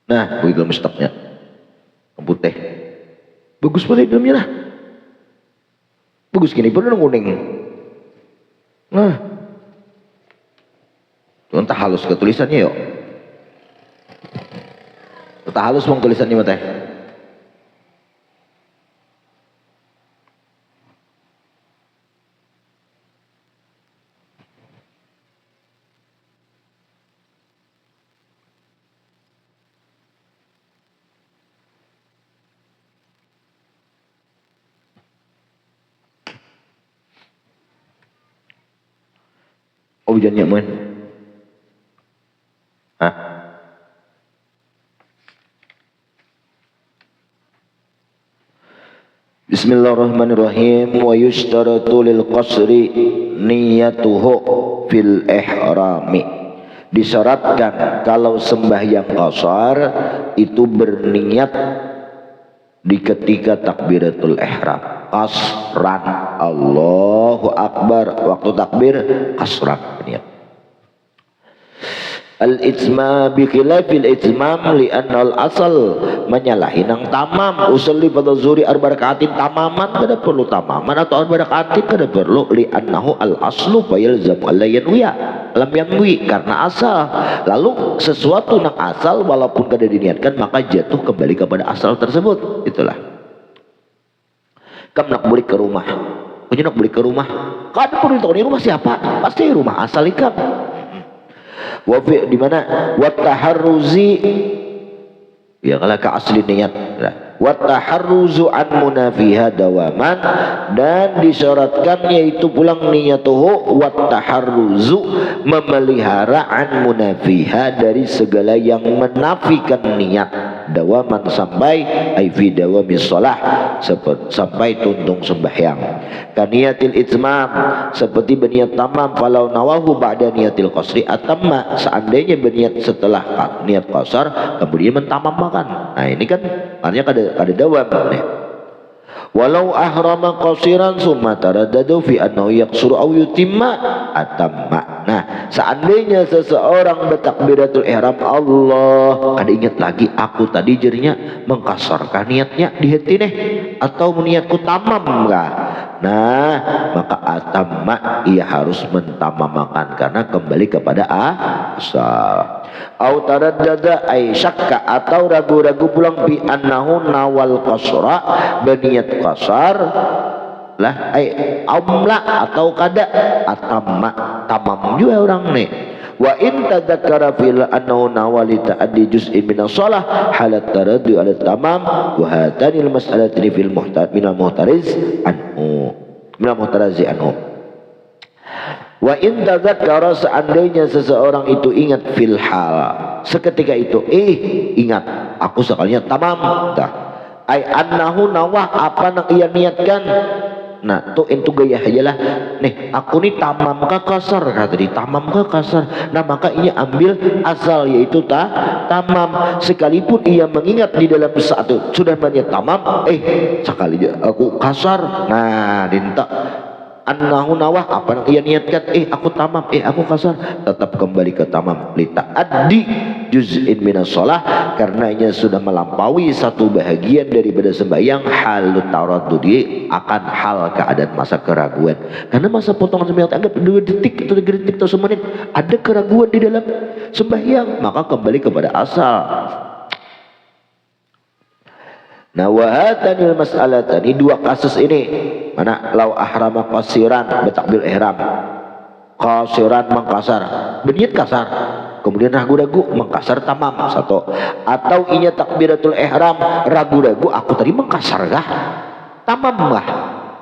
Nah, begitu mustaqnya. Putih. Bagus banget dalamnya nah. Bagus gini pun kuning. Nah. Tuh entah halus ke tulisannya yuk. Entah halus bang tulisannya mah teh. Oh hujannya men. Hah? Bismillahirrahmanirrahim. Wa yushtaratu lil qasri niyatuhu fil ihrami. Disyaratkan kalau sembahyang qasar itu berniat di ketika takbiratul ihram. Qasran, Allahu Akbar, waktu takbir qasran niat. Al-ijma bi khilafil ijmam li annal asal menyalahi nang tamam usolli pada zuri arba rakaatin tamaman kada perlu tamaman atau arba rakaatin kada perlu li annahu al aslu fa yalzamu alla yanwiya lam yanwi karena asal lalu sesuatu nang asal walaupun kada diniatkan maka jatuh kembali kepada asal tersebut. Itulah kamu nak balik ke rumah, kamu nak balik ke rumah kada perlu tahu ini rumah siapa, pasti rumah asal ikam. Wafi di mana wataharruzi ya kalau ke asli niat wataharruzu an munafiha dawaman dan disyaratkan yaitu pulang niyatuhu wataharruzu memelihara an munafiha dari segala yang menafikan niat dawaman sampai aifi dawami shalah sampai tuntung sembahyang kaniyatil itmam seperti berniat tamam falau nawahu ba'da niyatil qasri atamma seandainya berniat setelah niat qasar kemudian mentamamkan. Nah ini kan artinya kada dawam nih. Walau ahrama qasiran summa taraddadu fi annahu yaqsuru aw yutimma atamma. Nah, seandainya seseorang bertakbiratul ihram Allah, kada ingat lagi aku tadi jerinya mengkasarkan niatnya di hati nih atau niatku tamam enggak? Nah, maka atamma ia harus mentamamakan karena kembali kepada asal. Au taraddada ay syakka atau ragu-ragu pulang bi annahu nawal qasra berniat qasar lah ay amla atau kada atamma tamam juga orang nih. Wa in tadzakkara fil annahu nawali ta'addi juz'in min as-shalah halat taraddu ala tamam wa hatanil mas'alatini fil muhtar minal muhtariz anhu minal muhtarazi anhu. Wa in tadzakkara seandainya seseorang itu ingat fil hal seketika itu ingat aku sekalinya tamam dah ay annahu nawah apa nak ia niatkan. Nah tuh itu gaya aja lah nih aku nih tamam ka kasar kata di tamam ka kasar. Nah maka ia ambil asal yaitu tamam sekalipun ia mengingat di dalam satu sudah berniat tamam sekali aku kasar. Nah dinta annahu nawah apa yang ia niatkan aku tamam aku kasar tetap kembali ke tamam li ta'addi juz'in minas shalah karena ia sudah melampaui satu bahagian daripada sembahyang halut taraddudi akan hal keadaan masa keraguan karena masa potongan sembahyang anggap 2 detik atau 3 detik atau semenit ada keraguan di dalam sembahyang maka kembali kepada asal. Nah wahatanil mas'alatani dua kasus ini mana lau ahrama qasiran bertakbir ihram qasiran mengkasar berniat kasar kemudian ragu-ragu mengkasar tamam satu atau inya takbiratul ihram ragu-ragu aku tadi mengkasar kah tamam kah.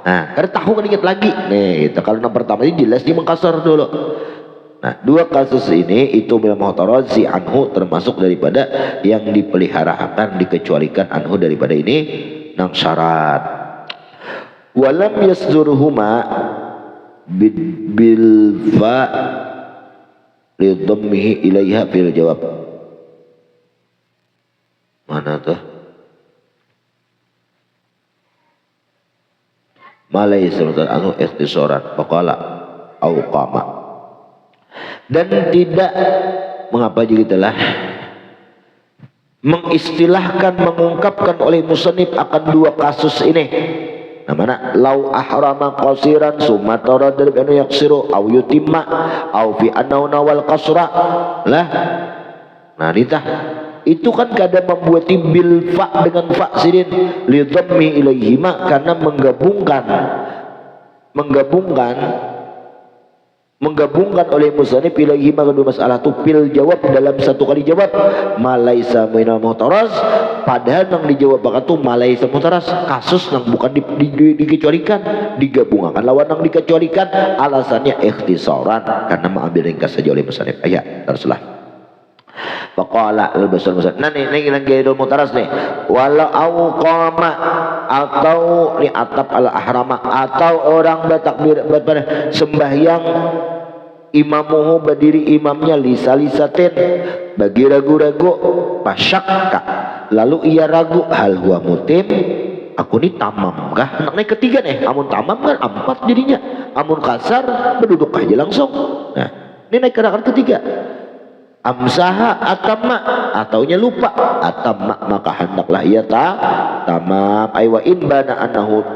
Nah karena tahu kan ingat lagi nih itu kalau yang pertama ini jelas dia mengkasar dulu. Nah dua kasus ini itu bil muhtarazi anhu termasuk daripada yang dipeliharakan dikecualikan anhu daripada ini nang syarat. Walam yasdurhuma bil fa li dhammihi ilaiha fil jawab. Mana tuh? Malai sebentar anu ikhtisaran faqala au qama. Dan tidak mengapa gitulah mengistilahkan, mengungkapkan oleh musannif akan dua kasus ini. Nah, mana lau ahrama qasiran summa taradda bi an yaksiru aw yutimma aw fi annahu nawal qasra lah. Nah, ditah itu kan kadang membuat bil fa dengan fa sidin li dhammi ilaihima, karena menggabungkan oleh musannif ilaihima kedua masalah itu pil jawab dalam satu kali jawab malaisa minal muhtaraz, padahal yang dijawab bakat itu malaisa muhtaraz kasus yang bukan dikecualikan, digabungkan lawan yang dikecualikan, alasannya ikhtisaran karena mengambil ringkas saja oleh musannif. Ayat teruslah. Faqala al-basar musannif. Nah ini gairul muhtaraz nih. Walau qama atau ni atap al-ahrama, atau orang bertakbir sembahyang imamuhu berdiri imamnya lisalisatin bagi ragu-ragu pasyakka, lalu ia ragu hal huwa mutim, aku ini tamam kah? Anaknya ketiga nih, amun tamam kan 4 jadinya, amun kasar berduduk aja langsung. Nah ini naik ke rakaat ketiga. Amsaha atamma, ataunya lupa atamma, maka hendaklah ia tamam. Aywa in bana annahu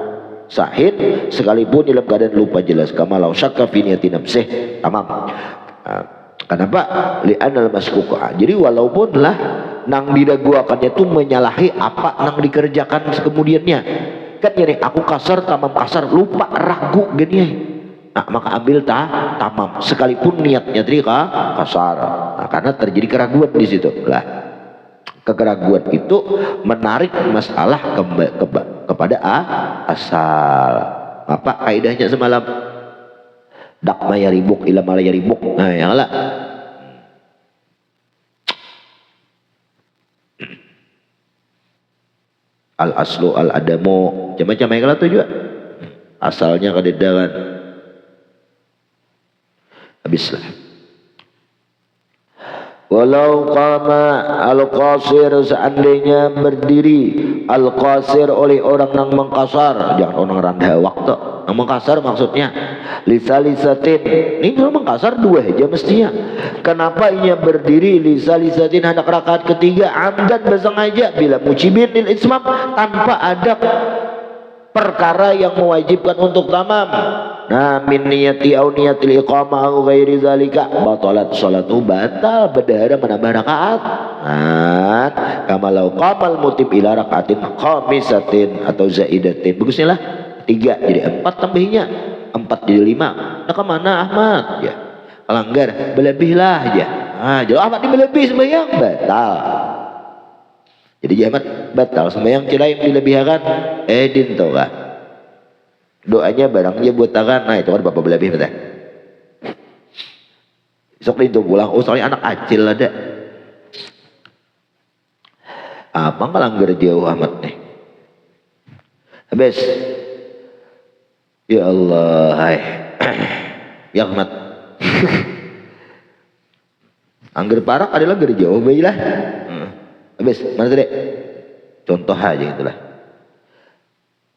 sahid, sekalipun dalam keadaan lupa jelas, kama law syakka fi niyati nafsih tamam. Kenapa? Li'anal maskuka, jadi walaupun lah nang diraguakannya itu menyalahi apa nang dikerjakan kemudiannya kan, ini aku kasar tamam, kasar lupa ragu gini. Nah, maka ambil tamam sekalipun niatnya tadi kasar. Nah, karena terjadi keraguan di situ lah. Keraguan itu menarik masalah kepada asal. Apa kaidahnya semalam? Dak mayaribuk ila malayaribuk. Nah, yang lah. Al aslu al adamu, macam-macam yang lah tuh juga. Asalnya kededangan. Habislah. Walau qama al-qasir, seandainya berdiri al-qasir oleh orang yang mengkasar, jangan orang rendah waktu yang mengkasar maksudnya lisalisatin, ini memang mengkasar 2 aja mestinya. Kenapa ia berdiri lisalisatin hendak rakaat ketiga amdan bersengaja bila mujibin lil ismam, tanpa ada perkara yang mewajibkan untuk tamam. Nah, min niyati au niyatil iqamah au ghairi zalika batalat salatu, batal berdahara menambah rakaat. Nah, kama law qamal mutim ila rakaatin khamisatin atau zaidatin, bagusnya lah 3 jadi 4 tambahnya 4 jadi 5. Nah, kemana Ahmad? Ya, pelanggar berlebih lah aja. Nah, jadi Ahmad ini berlebih sembahyang batal. Jadi Ahmad batal sembahyang kira yang dilebihkan edin tau gak? Doanya barangnya buat tangan. Nah itu kan bapak berlebih betul. Besok itu pulang, oh soalnya anak acil ada. Apa ngelanggar jauh amat nih. Habis. Ya Allah, hai. Ya Ahmad. Angger parak adalah langgar jauh, baiklah. Habis, mana tadi? Contoh aja itulah.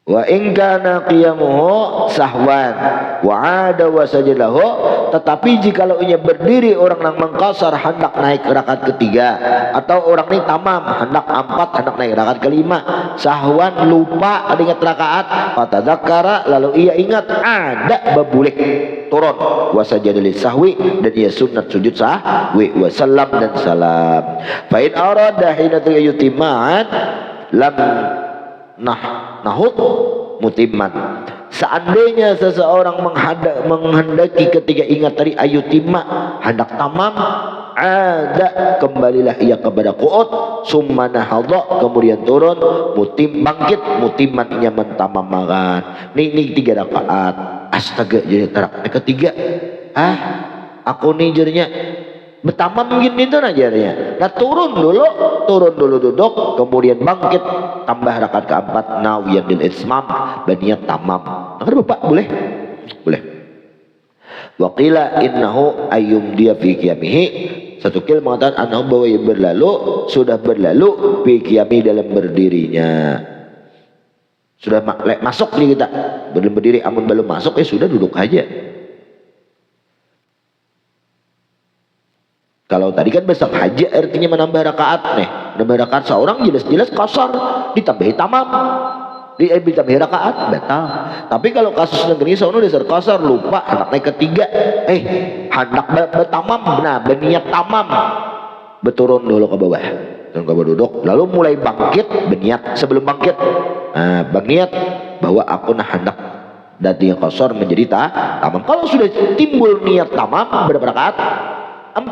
Wa in kana qiyamuhu sahwan wa ada wa sajadahu, tetapi jikalau ia berdiri orang yang mengkasar hendak naik rakaat ketiga, atau orang ini tamam hendak 4 hendak naik rakaat kelima, sahwan lupa ingat rakaat, fatadzakara lalu ia ingat ada babulek turun wa sajada lis sahwi, dan ia sunat sujud sahwi wa salam dan salam. Fa in arada hina yutimman lam nahut mutimman, seandainya seseorang menghendaki ketika ingat tadi ayutimma hendak tamam, ada kembalilah ia kepada qu'ud summa nahadha, kemudian turun mutim bangkit mutimman ia mentamamakan. Ini 3 rakaat. Astaga, jadi rakaat ketiga aku nih jadinya bertamam gini itu ajarnya. Nah turun dulu duduk, kemudian bangkit tambah rakaat keempat nawiyan bil ismam, berniat tamam. Maka Bapak boleh. Waqila innahu ayyum dia fi qiyamihi, satu kil mengatakan annahu bahwa ia sudah berlalu fi qiyami dalam berdirinya. Sudah masuk nih kita belum berdiri, amun belum masuk sudah duduk aja. Kalau tadi kan besok haji artinya menambah rakaat nih. nambah rakaat seorang jelas-jelas qasar ditambahi tamam ditambahi rakaat batal. Tapi kalau kasus negeri sono dasar qasar lupa anak naik ketiga hendak bertamam nah berniat tamam berturun dulu ke bawah turun ke bawah duduk lalu mulai bangkit berniat sebelum bangkit berniat bahwa aku hendak dari yang qasar menjadi tamam. Kalau sudah timbul niat tamam berapa rakaat 4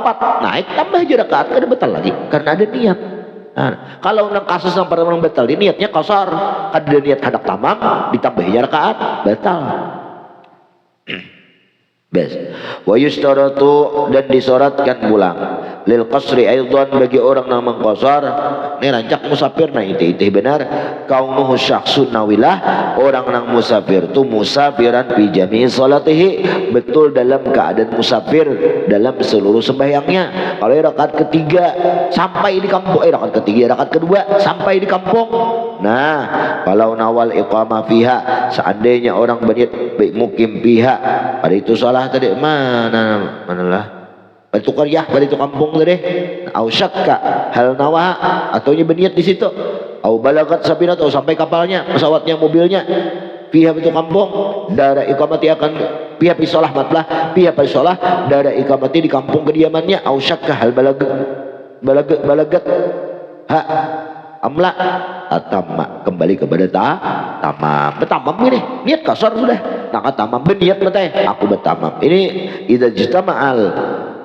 naik tambah aja rakaat kada batal lagi karena ada niat. Nah, kalau nang kasus yang pertama batal ini niatnya qasar kada niat hendak tamam ditambahinya rakaat batal. Bes. Wa yustaratu dan disoratkan pulang lil qasri aidan bagi orang yang mengqasar ini rancak musafir nah itu benar kaunuhu syakhsun nawilah orang yang musafir tu musafiran fi jami'i salatihi betul dalam keadaan musafir dalam seluruh sembahyangnya. Kalau rakaat ketiga sampai di kampung rakaat ketiga rakaat kedua sampai di kampung nah kalau nawal iqamah fiha seandainya orang berniat mukim fiha pada itu salah tadi manalah pada itu qaryah pada itu kampung tadi au syakka hal nawa atau berniat di situ au balagat sabinat atau sampai kapalnya pesawatnya mobilnya pihak itu kampung darah iqamati akan pihak pisolah matlah pihak pisolah darah iqamati di kampung kediamannya au syakka hal balagat amla atamma kembali kepada tamam ini niat kasar sudah nah tamam berniat betul aku bertamam ini idza jitama'al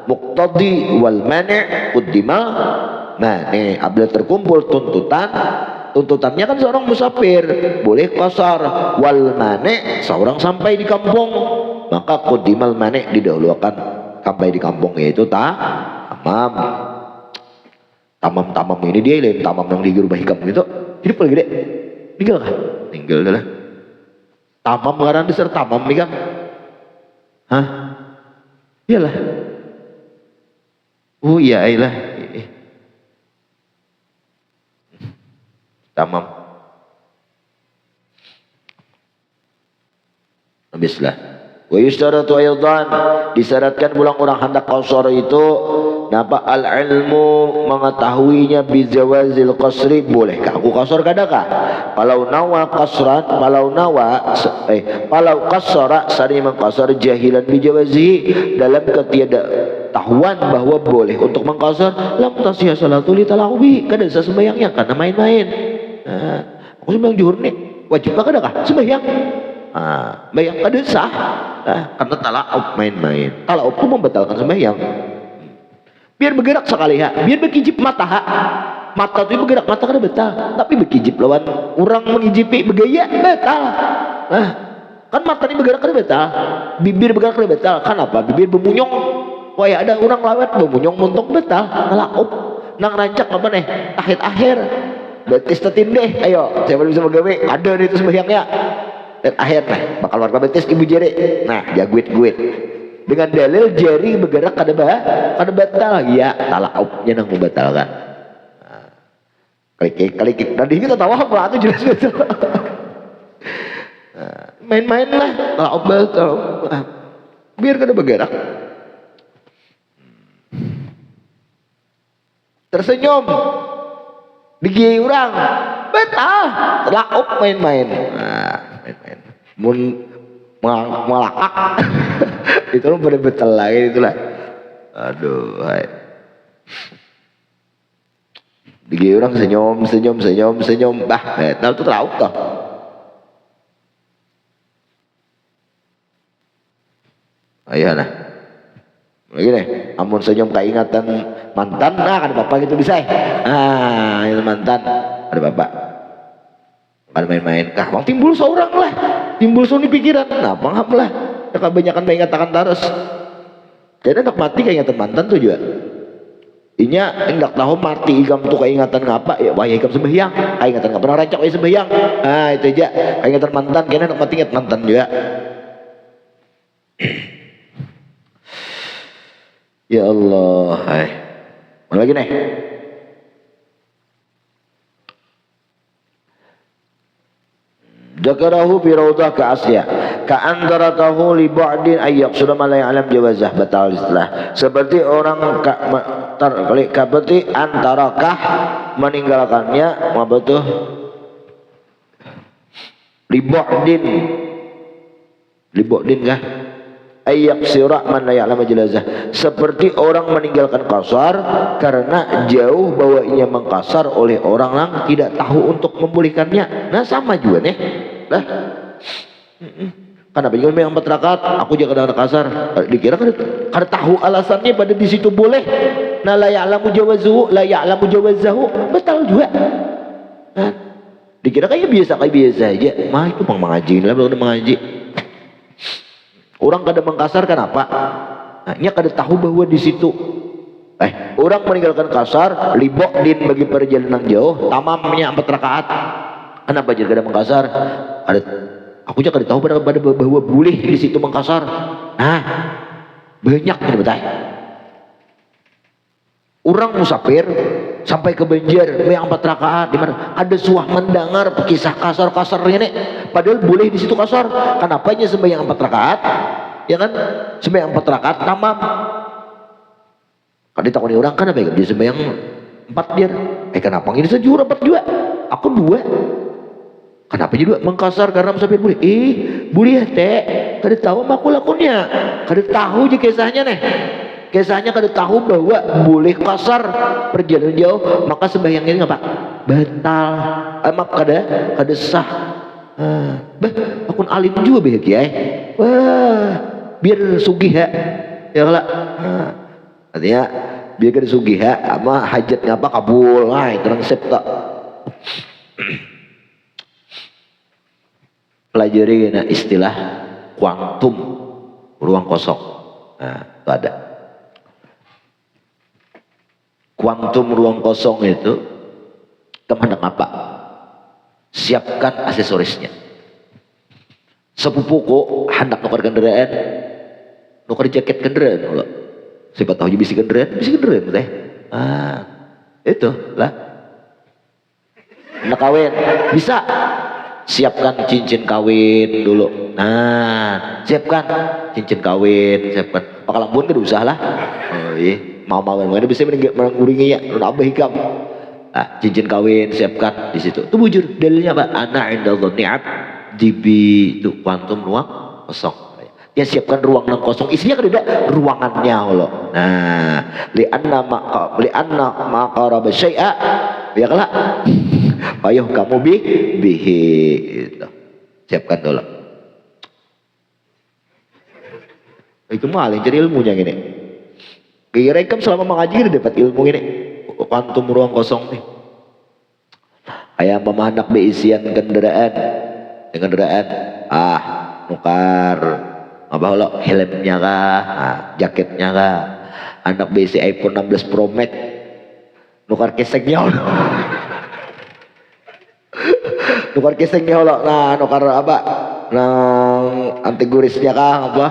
muqtadi wal mani' quddimal mani apabila terkumpul tuntutannya kan seorang musafir boleh qasar wal mani' seorang sampai di kampung maka quddimal mani' didahulukan sampai di kampung yaitu tamam ini dia lain tamam yang di rumah hikam gitu hidup lagi deh tinggal kan tinggal dah tamam ngaran dasar tamam hikam iyalah iyalah tamam habislah wa yustaratu aidan disyaratkan pulang orang hendak qasar itu napa al ilmu mengetahuinya bijawazil qasri bolehkah aku qasar kadakah kalau qasara sari mengqasar jahilan bijawazi dalam ketiadatahuan bahwa boleh untuk mengqasar lam tasihha salatu li talawbi kada sah sembahyangnya karena main-main aku sembahyang zuhur nih wajib kadakah sembahyang sembahyang kada sah karena tala'ub main-main tala'ub itu membatalkan sembahyang biar bergerak sekali biar berkijip mata itu bergerak mata kada betal tapi berkijip lawan orang mengijipi bergaya betal kan mata ini bergerak kada betal bibir bergerak kada betal kenapa bibir bermunyong wah ada orang lawat bermunyong muntung betal tala'ub nang rancak apa nih akhir betis tetindeh ayo siapa bisa begawe ada nih itu sembahyangnya dan akhir bakal warga betis ibu jari jaguit dengan dalil jari bergerak kada batal ya tala'ubnya nang membatalkan klik tadi kita tahu apa itu jelas betul main-main lah tala'ub batal biar kada bergerak tersenyum digiai orang batal tala'ub main-main mun malakak itu lu pada betul lagi itulah aduh digi orang senyum bah betul tuh tahu toh ayo nah lagi nih amun senyum keingatan mantan kan bapak gitu bisa itu mantan ada bapak kan main-main bang timbul seorang lah timbul suni pikiran paham lah kebanyakan mengatakan taras jadi hendak mati keingatan mantan tuh juga inya hendak tahu mati igam tuh keingatan ngapa ya wah igam sembahyang keingatan nggak pernah rancak sembahyang itu aja keingatan mantan kayaknya hendak mati ingat mantan juga ya Allah mana lagi nih Zakarahu fi rawdah ka asya ka andaratahu li ba'din ayyak sudah malai alam jawazah batal istilah seperti orang seperti antarakah meninggalkannya apa tuh libodin kah ayak sirah man la ya'lamu jelazah, seperti orang meninggalkan kasar karena jauh bahwa ia mengkasar oleh orang yang tidak tahu untuk memulihkannya. Nah sama juga nih lah. Kenapa juga yang 4 rakaat aku jangan kasar, dikira kan tahu alasannya pada di situ boleh. Nah la ya'lamu jawazahu betul juga. Nah, dikira kayak biasa aja. Mah itu mengaji lah, belum mengaji. Orang kada mengkasar kenapa? Nah, nya kada tahu bahwa di situ orang meninggalkan kasar libodin bagi perjalanan jauh tamamnya 4 rakaat. Kenapa jadi kada mengkasar? Aku juga kada tahu bahwa boleh di situ mengkasar. Nah, banyak ini betul. Orang musafir sampai ke Banjar yang 4 rakaat di mana ada suah mendengar kisah kasar ini, padahal boleh di situ kasar. Kenapa nya sembahyang 4 rakaat? Ya kan? Sembahyang 4 rakaat tamam. Kan ditakoni orang kan apa ya? Dia sembahyang 4 biar. Kenapa ini sejura 4 juga? Aku 2. Kenapa jadi 2? Mengkasar karena musafir boleh. Boleh teh. Kada tahu aku lakunya. Kada tahu je kisahnya nih. Kisahnya kada tahu bahwa boleh kasar perjalanan jauh, maka sembahyang ini apa? Batal. Maka kada sah. Akun alim juga be kiai. Wah, biar sugih ya lah. Artinya biar kada sugih ama hajatnya apa kabul. Nah, itu orang septa. Pelajari istilah kuantum ruang kosong. Nah, itu ada. Kuantum ruang kosong itu hendak apa? Siapkan aksesorisnya. Sepupuku hendak nukar kendaraan, nukar jaket kendaraan loh. Siapa tahu bisa kendaraan teh. Itu lah. Hendak kawin bisa. Siapkan cincin kawin dulu. Nah, siapkan cincin kawin, siapkan. Kalau pun kan usah lah. Oh iya. Mau bisa menguringi ya nambah hikam. Cincin kawin siapkan di situ. Itu bujur dalilnya apa? Ana inda dhanni dibi itu kuantum ruang kosong. Ya siapkan ruang yang kosong, isinya kan ada ruangannya Allah. Nah, li'anna maqaraba syai'a ya kala. Payuh kamu bihi itu. Siapkan dulu. Itu malah cari ilmunya gini. Kira-kira selama mengaji dapat ilmu ini kuantum ruang kosong nih. Kayak memanak beisian kendaraan, nukar apa lo helmnya kah, jaketnya kah, anak beisi iPhone 16 Pro Max, nukar kesengnya lo, nukar kesengnya lo, nukar apa, anti gurisnya kah apa.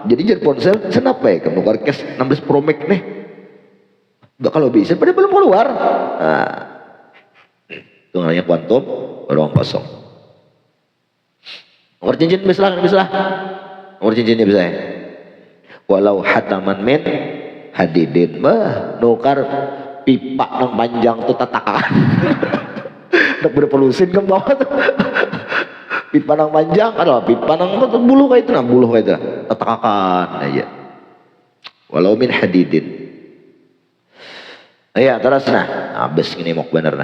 Jadi jadi ponsel kenapa ya nukar kes 16 Pro Max nih? Kalau bisa pada belum keluar. Nah, itu namanya kuantum ruang kosong. Nomor cincin bisa. Nomor cincinnya bisa. Walau hataman min hadidin, nukar pipa nang panjang tuh tatakan. Nak berpolusin ke bawah tuh. Pipa nang panjang, pipa nang buluh kayak itu, tatakan aja. Walau min hadidin. Ya terus habis ini mau bener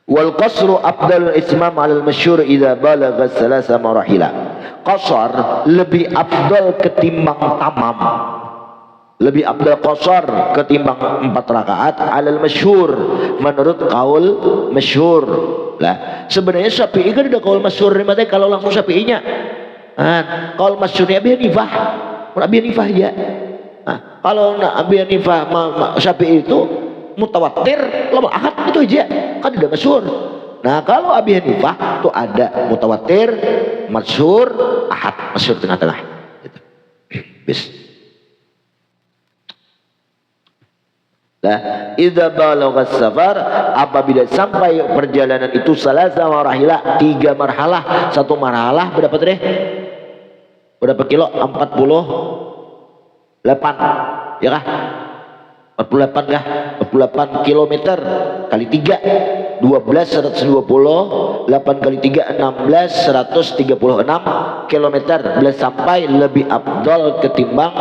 Wal qasru afdal ismam alal masyhur idza balagha salasa marahila. Qasar lebih afdal ketimbang tamam. Lebih afdal qasar ketimbang 4 rakaat alal masyhur menurut kaul masyhur. Lah, sebenarnya Syafi'i kan ada kaul masyhur mate kalau langsung Syafi'inya. Kaul masyhurnya Abi Hanifah ya. Kalau Abi Hanifah Syafi'i itu mutawatir lama ahad itu aja kan tidak masyhur. Nah kalau Abi Hanifah itu ada mutawatir, masyhur, ahad, masyhur tengah-tengah gitu. Bis. Nah, idza balagha safar apabila sampai perjalanan itu salasa marahila 3 marhalah. 1 marhalah berapa deh? Berapa kilo? 48 ya kah? 48 kah? 48 kilometer kali 3 12 120, 8 kali 3 16 136 kilometer. Bila sampai lebih afdal ketimbang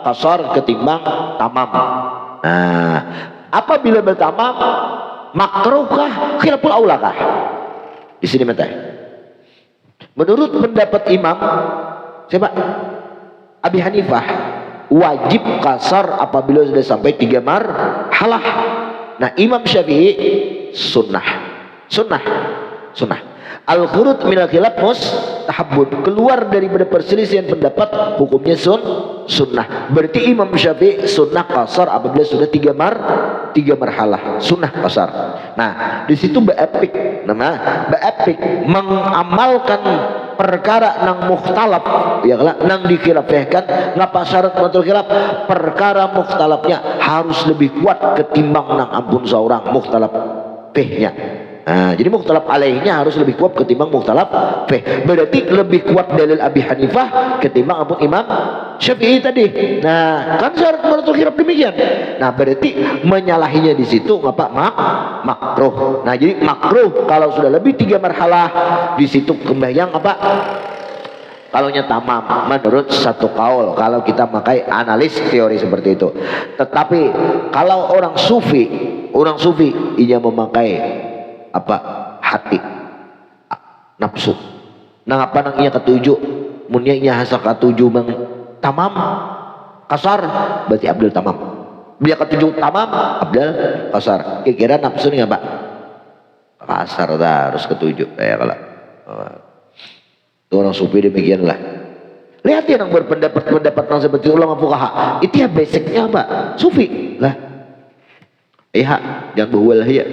qasar, ketimbang tamam. Nah, apabila bertamam makruh kah? Khilaful aula kah? Di sini mata. Menurut pendapat Imam siapa? Abi Hanifah, wajib qasar apabila sudah sampai 3 marhalah. Nah, Imam Syafi'i sunnah. Al-khurud minal khilaf mustahabun, keluar daripada perselisihan pendapat hukumnya sunnah. Berarti Imam Syafi'i sunnah qasar apabila sudah 3 marhalah, sunnah qasar. Nah, di situ beepik, mengamalkan perkara nang mukhtalaf, ya kala nang dikhilafkan. Ngapa syarat mengatur khilaf? Perkara mukhtalafnya harus lebih kuat ketimbang nang ampun seorang mukhtalaf fihnya. Nah, jadi mukhtalaf alaihnya harus lebih kuat ketimbang mukhtalaf fih. Berarti lebih kuat dalil Abi Hanifah ketimbang ampun Imam Syafi'i tadi. Nah, kan syarat mengatur khilaf demikian. Nah, berarti menyalahinya di situ ngapa? Makruh. Nah, jadi makruh kalau sudah lebih 3 marhalah. Di situ kembayang apa? Kalaunya tamam menurut satu kaul, kalau kita pakai analis teori seperti itu. Tetapi kalau orang sufi ia memakai apa? Hati, nafsu. Nah, apa nang ia ketujuh? Munya ia hasa ketujuh mang tamam kasar, berarti abdul tamam. Dia ketujuh tamam abdul kasar. Kira-kira nafsu nih apa? Kasar dah, harus ketujuh. Ya kalau orang sufi demikianlah. Lihat yang berpendapat yang seperti ulama fuqaha, itu ya basicnya apa? Sufi lah. Jangan berhual ya.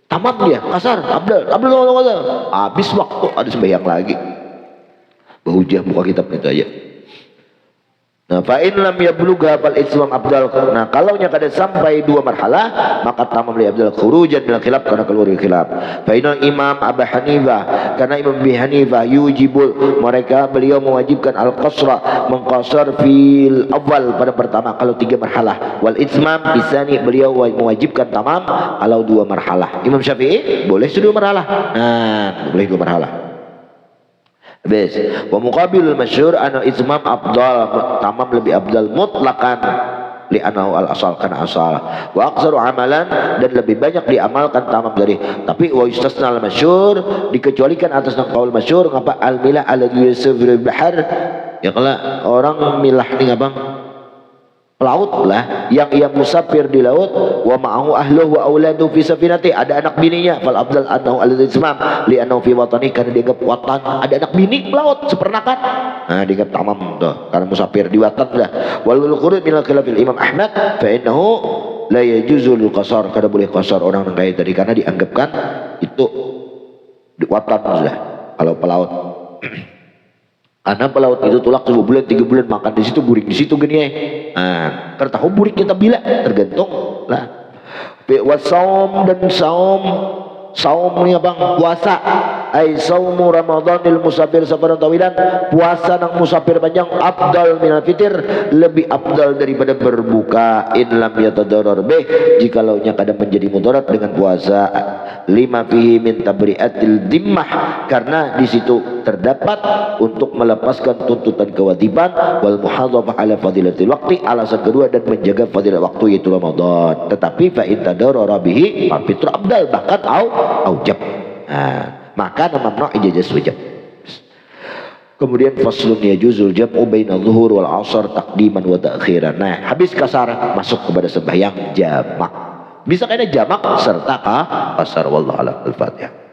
Tamat dia, kasar, abdul. Habis waktu ada sembahyang lagi. Bahujah muka kitab itu aja. Nah, fa in lam yablugha fal islam afdal. Nah, kalau nya kada sampai 2 marhalah, maka tamam li afdal khurujan bil khilaf, karena keluar dari khilaf. Fa inal Imam Abu Hanifah, karena Imam Abi Hanifah yujibul, mereka beliau mewajibkan al qasra, mengqasar fil awal pada pertama kalau 3 marhalah. Wal itmam bisani, beliau mewajibkan tamam kalau 2 marhalah. Imam Syafi'i boleh 2 marhalah. Nah, boleh 2 marhalah. Bes, wa muqabilul masyhur ana itmam afdal, tamam lebih afdal mutlaqan li anahu al asal, kana asal. Wa aktsaru amalan, dan lebih banyak diamalkan tamam dari. Tapi wa istasna al masyhur, dikecualikan atas nama qaul masyhur ngapa al milah alladhi yusafir bahar. Ya kalau orang milah nih abang pelaut lah, yang ia musafir di laut, wa ma'ahu ahluhu wa auladu fi safinati, ada anak bininya, fal afdal annahu al-ismam li annahu fi watani, karena dianggap watan, ada anak bini pelaut sepernakan. Nah, dianggap tamam tuh karena musafir di watan lah. Wal khurud min al-khilafil Imam Ahmad fa innahu la yajuzul qasar, kada boleh qasar orang yang kayak tadi karena dianggapkan itu di watan sudah kalau pelaut. Karena pelaut itu tulak 2 bulan 3 bulan makan di situ, burik di situ gini ya. Nah, karena tahu burik kita bila tergantung lah. Wasaum, dan saum ini bang puasa. Ai saumu Ramadanil musafir safaran tawilan, puasa nang musafir panjang afdal minal fitir, lebih afdal daripada berbuka. In lam yatadarrar bih, jikalau nya kada menjadi mudarat dengan puasa. Lima fihi min tabri'atil dimmah, karena di situ terdapat untuk melepaskan tuntutan kewajiban, wal muhadzafah ala fadilatil waqti, alasan kedua, dan menjaga fadilah waktu yaitu Ramadan. Tetapi fa in tadarrara bihi fa fitru afdal, bahkan aujab. Nah, maka namanya ijazah wajib. Kemudian faslun yajuzul jam'u bainal zuhur wal asar taqdiman wa ta'khiran. Nah, habis kasar masuk kepada sembahyang jamak. Bisa kena jamak serta kasar. Wallahu a'lam. Al-Fatihah.